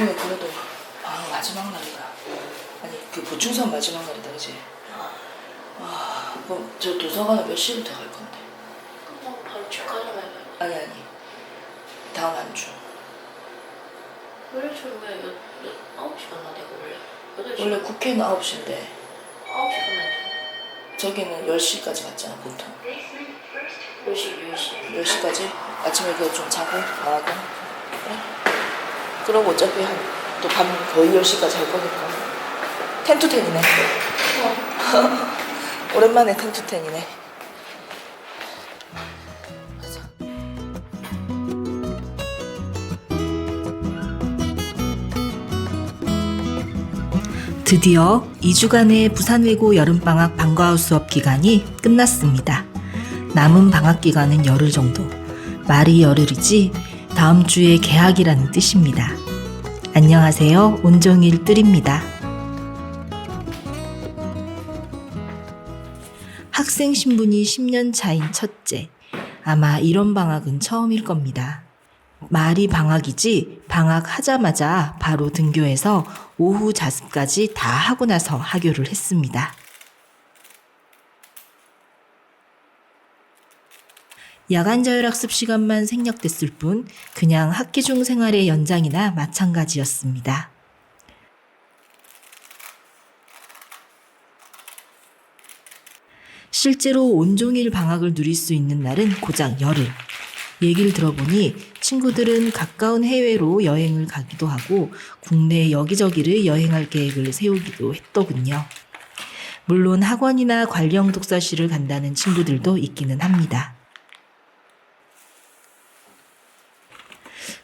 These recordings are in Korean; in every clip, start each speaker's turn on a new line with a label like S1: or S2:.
S1: 오늘 그래도 마지막 날이다. 아니 그 보충수업 마지막 날이다, 그치? 그럼 저 도서관에 몇 시부터 갈 건데?
S2: 끝나고 바로 집 가자마자.
S1: 아니 다음 한 주.
S2: 원래 저는 왜 9시 갔나 내가 원래? 8시.
S1: 원래 국회는 9시인데
S2: 9시 가면 안 돼.
S1: 저기는 10시까지 갔잖아 보통.
S2: 10시.
S1: 10시까지? 아침에 그거 좀 자고 나가고. 그래? 그러고 어차피 또 밤 거의 10시까지 할 거니까. 10-10이네. 오랜만에 10-10이네. 드디어 2주간의 부산외고 여름방학 방과후 수업 기간이 끝났습니다. 남은 방학 기간은 열흘 정도. 말이 열흘이지 다음 주에 개학이라는 뜻입니다. 안녕하세요. 온종일 뜰입니다. 학생 신분이 10년 차인 첫째. 아마 이런 방학은 처음일 겁니다. 말이 방학이지 방학하자마자 바로 등교해서 오후 자습까지 다 하고 나서 하교를 했습니다. 야간 자율학습 시간만 생략됐을 뿐 그냥 학기 중 생활의 연장이나 마찬가지였습니다. 실제로 온종일 방학을 누릴 수 있는 날은 고작 열흘. 얘기를 들어보니 친구들은 가까운 해외로 여행을 가기도 하고 국내 여기저기를 여행할 계획을 세우기도 했더군요. 물론 학원이나 관령 독서실을 간다는 친구들도 있기는 합니다.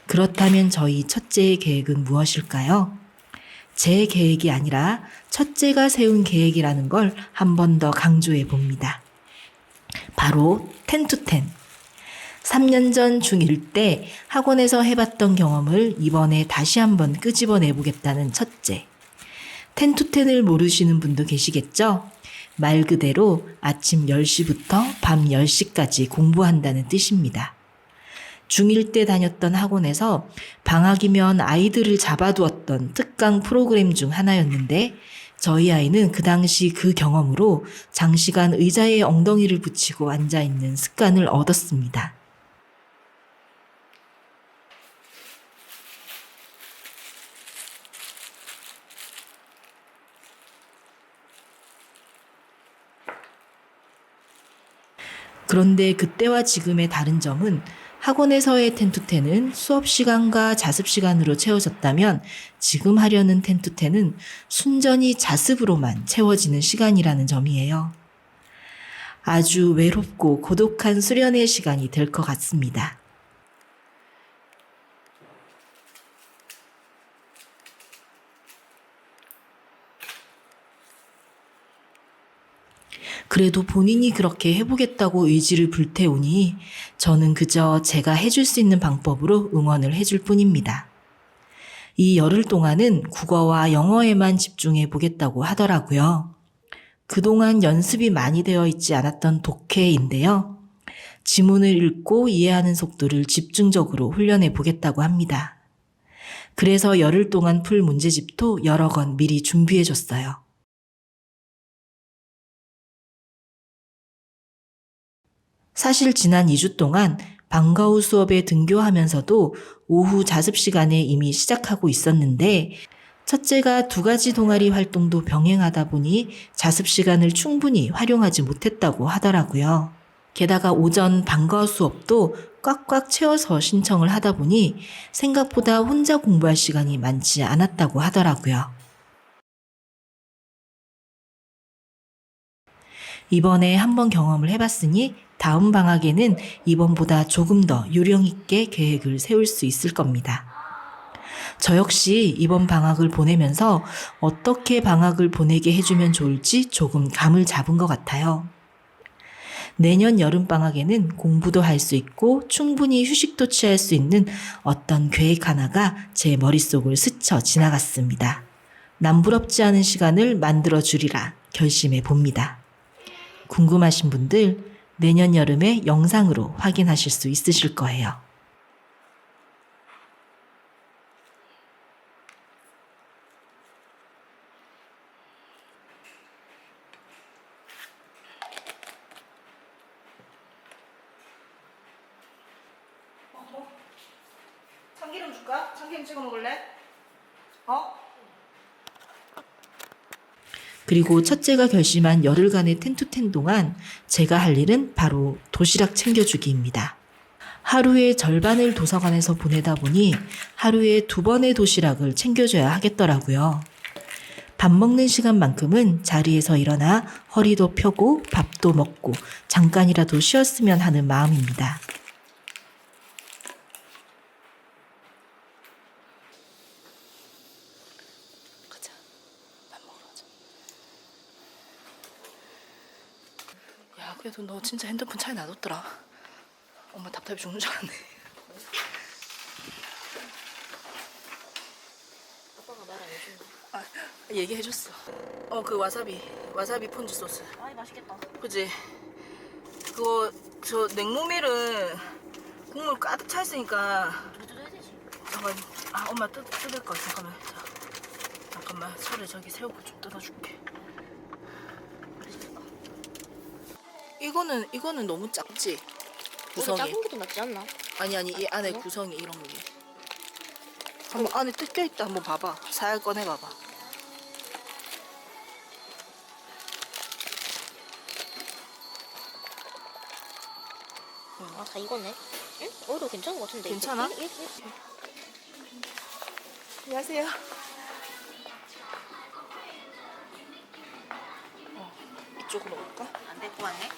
S1: 그렇다면 저희 첫째의 계획은 무엇일까요? 제 계획이 아니라 첫째가 세운 계획이라는 걸 한 번 더 강조해 봅니다. 바로 10-10. 3년 전 중1 때 학원에서 해봤던 경험을 이번에 다시 한번 끄집어내 보겠다는 첫째. 10-10을 모르시는 분도 계시겠죠? 말 그대로 아침 10시부터 밤 10시까지 공부한다는 뜻입니다. 중1 때 다녔던 학원에서 방학이면 아이들을 잡아두었던 특강 프로그램 중 하나였는데 저희 아이는 그 당시 그 경험으로 장시간 의자에 엉덩이를 붙이고 앉아있는 습관을 얻었습니다. 그런데 그때와 지금의 다른 점은 학원에서의 10-10은 수업 시간과 자습 시간으로 채워졌다면 지금 하려는 10-10은 순전히 자습으로만 채워지는 시간이라는 점이에요. 아주 외롭고 고독한 수련의 시간이 될 것 같습니다. 그래도 본인이 그렇게 해보겠다고 의지를 불태우니 저는 그저 제가 해줄 수 있는 방법으로 응원을 해줄 뿐입니다. 이 열흘 동안은 국어와 영어에만 집중해 보겠다고 하더라고요. 그동안 연습이 많이 되어 있지 않았던 독해인데요. 지문을 읽고 이해하는 속도를 집중적으로 훈련해 보겠다고 합니다. 그래서 열흘 동안 풀 문제집도 여러 권 미리 준비해 줬어요. 사실 지난 2주 동안 방과후 수업에 등교하면서도 오후 자습 시간에 이미 시작하고 있었는데 첫째가 2가지 동아리 활동도 병행하다 보니 자습 시간을 충분히 활용하지 못했다고 하더라고요. 게다가 오전 방과후 수업도 꽉꽉 채워서 신청을 하다 보니 생각보다 혼자 공부할 시간이 많지 않았다고 하더라고요. 이번에 한번 경험을 해봤으니 다음 방학에는 이번보다 조금 더 요령 있게 계획을 세울 수 있을 겁니다. 저 역시 이번 방학을 보내면서 어떻게 방학을 보내게 해주면 좋을지 조금 감을 잡은 것 같아요. 내년 여름방학에는 공부도 할 수 있고 충분히 휴식도 취할 수 있는 어떤 계획 하나가 제 머릿속을 스쳐 지나갔습니다. 남부럽지 않은 시간을 만들어주리라 결심해 봅니다. 궁금하신 분들 내년 여름에 영상으로 확인하실 수 있으실 거예요. 참기름 줄까? 참기름 찍어 먹을래? 어? 그리고 첫째가 결심한 열흘간의 텐투텐 동안 제가 할 일은 바로 도시락 챙겨주기입니다. 하루의 절반을 도서관에서 보내다 보니 하루에 2번의 도시락을 챙겨줘야 하겠더라고요. 밥 먹는 시간만큼은 자리에서 일어나 허리도 펴고 밥도 먹고 잠깐이라도 쉬었으면 하는 마음입니다. 가자. 밥 먹으러 가자. 야, 그래도 너 진짜 핸드폰 차에 놔뒀더라. 엄마 답답해 죽는 줄 알았네.
S2: 아빠가 말 안 해준다.
S1: 아, 얘기해줬어. 그 와사비 폰즈 소스.
S2: 아이 맛있겠다.
S1: 그지? 그거 저 냉모밀은 국물 가득 차 있으니까
S2: 두두두 되지.
S1: 잠깐. 엄마 뜯을 거. 잠깐만. 자, 잠깐만. 차를 저기 세우고 좀 뜯어줄게.
S2: 맛있겠다.
S1: 이거는 너무 작지?
S2: 우리
S1: 구성이.
S2: 작은 게 더 낫지 않나?
S1: 아니 이 안에
S2: 어?
S1: 구성이 이런 거지. 한번 안에 뜯겨 있다. 한번 봐봐. 살 꺼내 봐봐.
S2: 아, 다 익었네. 응? 이거 괜찮은 것 같은데.
S1: 괜찮아? 안녕하세요. 이쪽으로 올까?
S2: 안 데리고 왔네.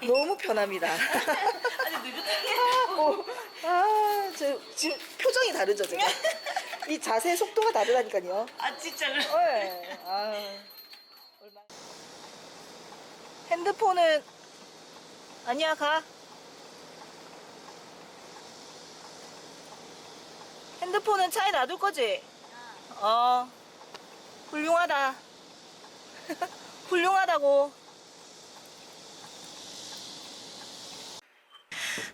S1: 너무 편합니다.
S2: 아니 느긋하게.
S1: 저 지금 표정이 다르죠, 제가. 이 자세 속도가 다르다니까요.
S2: 아 진짜로.
S1: 네. 핸드폰은 아니야, 가. 핸드폰은 차에 놔둘 거지? 훌륭하다. 훌륭하다고.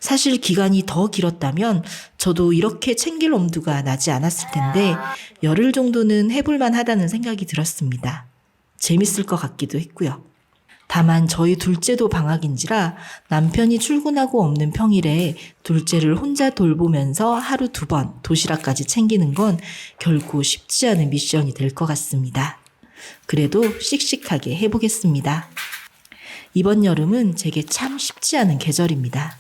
S1: 사실 기간이 더 길었다면 저도 이렇게 챙길 엄두가 나지 않았을 텐데 열흘 정도는 해볼만 하다는 생각이 들었습니다. 재밌을 것 같기도 했고요. 다만 저희 둘째도 방학인지라 남편이 출근하고 없는 평일에 둘째를 혼자 돌보면서 하루 2번 도시락까지 챙기는 건 결코 쉽지 않은 미션이 될 것 같습니다. 그래도 씩씩하게 해보겠습니다. 이번 여름은 제게 참 쉽지 않은 계절입니다.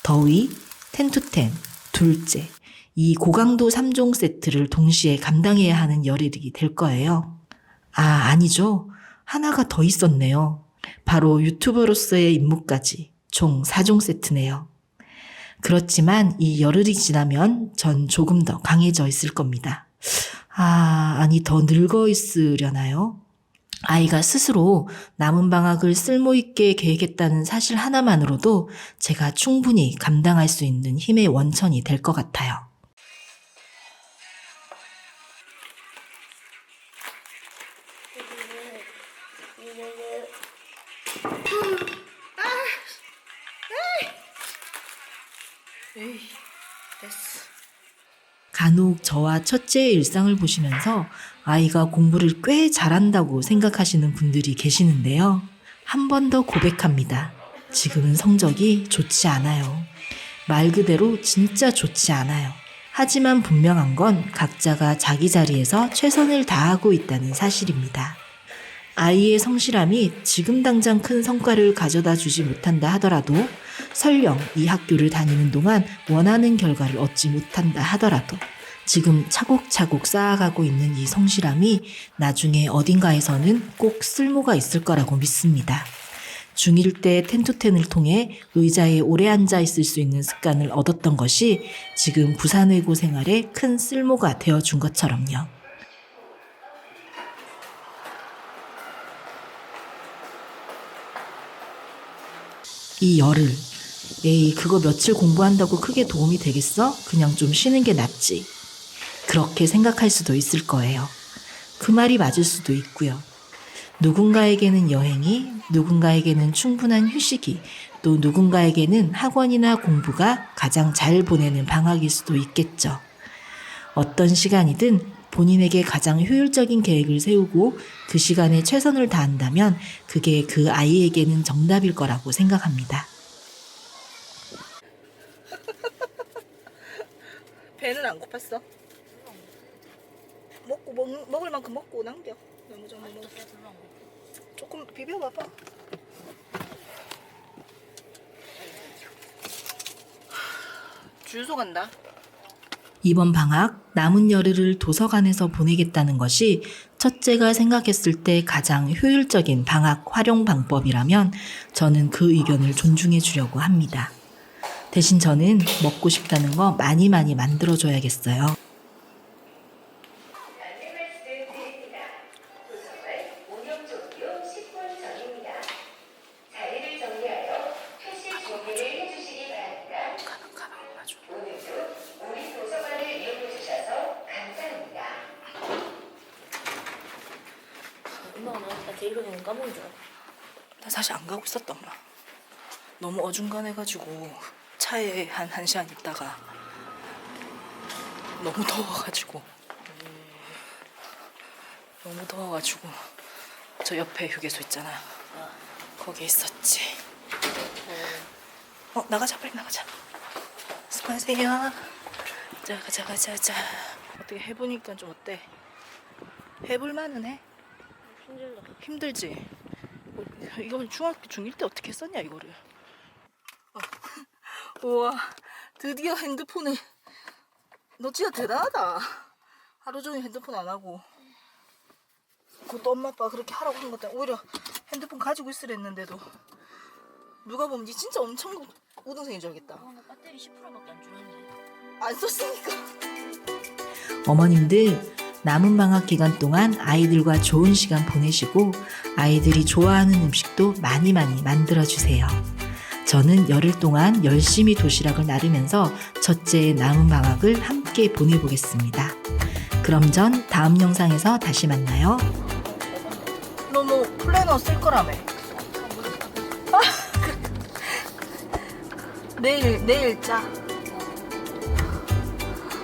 S1: 더위, 텐투텐, 둘째, 이 고강도 3종 세트를 동시에 감당해야 하는 열흘이 될 거예요. 아니죠. 하나가 더 있었네요. 바로 유튜버로서의 임무까지 총 4종 세트네요. 그렇지만 이 열흘이 지나면 전 조금 더 강해져 있을 겁니다. 아니 더 늙어 있으려나요? 아이가 스스로 남은 방학을 쓸모있게 계획했다는 사실 하나만으로도 제가 충분히 감당할 수 있는 힘의 원천이 될 것 같아요. 간혹 저와 첫째의 일상을 보시면서 아이가 공부를 꽤 잘한다고 생각하시는 분들이 계시는데요. 한 번 더 고백합니다. 지금은 성적이 좋지 않아요. 말 그대로 진짜 좋지 않아요. 하지만 분명한 건 각자가 자기 자리에서 최선을 다하고 있다는 사실입니다. 아이의 성실함이 지금 당장 큰 성과를 가져다 주지 못한다 하더라도 설령 이 학교를 다니는 동안 원하는 결과를 얻지 못한다 하더라도 지금 차곡차곡 쌓아가고 있는 이 성실함이 나중에 어딘가에서는 꼭 쓸모가 있을 거라고 믿습니다. 중1 때 텐투텐을 통해 의자에 오래 앉아 있을 수 있는 습관을 얻었던 것이 지금 부산외고 생활에 큰 쓸모가 되어준 것처럼요. 이 열흘, 그거 며칠 공부한다고 크게 도움이 되겠어? 그냥 좀 쉬는 게 낫지. 그렇게 생각할 수도 있을 거예요. 그 말이 맞을 수도 있고요. 누군가에게는 여행이, 누군가에게는 충분한 휴식이, 또 누군가에게는 학원이나 공부가 가장 잘 보내는 방학일 수도 있겠죠. 어떤 시간이든 본인에게 가장 효율적인 계획을 세우고 그 시간에 최선을 다한다면 그게 그 아이에게는 정답일 거라고 생각합니다. 배는 안 고팠어? 먹을 만큼 먹고 남겨. 너무 좀 먹어. 조금 비벼봐봐. 주유소 간다. 이번 방학 남은 열흘을 도서관에서 보내겠다는 것이 첫째가 생각했을 때 가장 효율적인 방학 활용 방법이라면 저는 그 의견을 존중해 주려고 합니다. 대신 저는 먹고 싶다는 거 많이 만들어줘야겠어요.
S2: 엄마가 나한테 데리러가는 까먹은 줄 알아.
S1: 나 사실 안 가고 있었다, 엄마. 너무 어중간해가지고 차에 한 1시간 있다가 너무 더워가지고 저 옆에 휴게소 있잖아. 거기 있었지. 나가자, 빨리 나가자. 수고하세요. 가자. 어떻게 해보니까 좀 어때? 해볼만은 해?
S2: 힘들다.
S1: 힘들지? 이거 중학교 중1 때 어떻게 썼냐 이거를. 우와, 드디어 핸드폰에. 너 진짜 대단하다. 하루 종일 핸드폰 안 하고. 그것도 엄마 아빠가 그렇게 하라고 한 것도 오히려 핸드폰 가지고 있으랬는데도 누가 보면 니 진짜 엄청 우등생인 줄 알겠다.
S2: 나 배터리 10%밖에 안 줄었는데.
S1: 안 썼으니까. 어머님들 남은 방학 기간 동안 아이들과 좋은 시간 보내시고 아이들이 좋아하는 음식도 많이 만들어주세요. 저는 열흘 동안 열심히 도시락을 나르면서 첫째의 남은 방학을 함께 보내보겠습니다. 그럼 전 다음 영상에서 다시 만나요. 너 뭐 플래너 쓸 거라며? 내일 짜.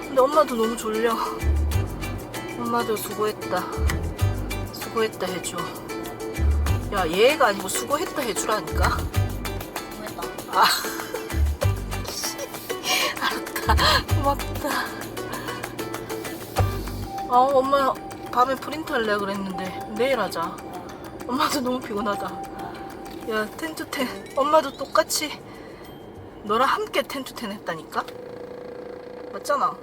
S1: 근데 엄마도 너무 졸려. 엄마도 수고했다 해줘. 야, 얘가 아니고 수고했다 해주라니까.
S2: 수고했다.
S1: 알았다. 고맙다. 엄마 밤에 프린트 할래 그랬는데 내일 하자. 엄마도 너무 피곤하다. 야, 10-10 엄마도 똑같이 너랑 함께 10-10 했다니까? 맞잖아.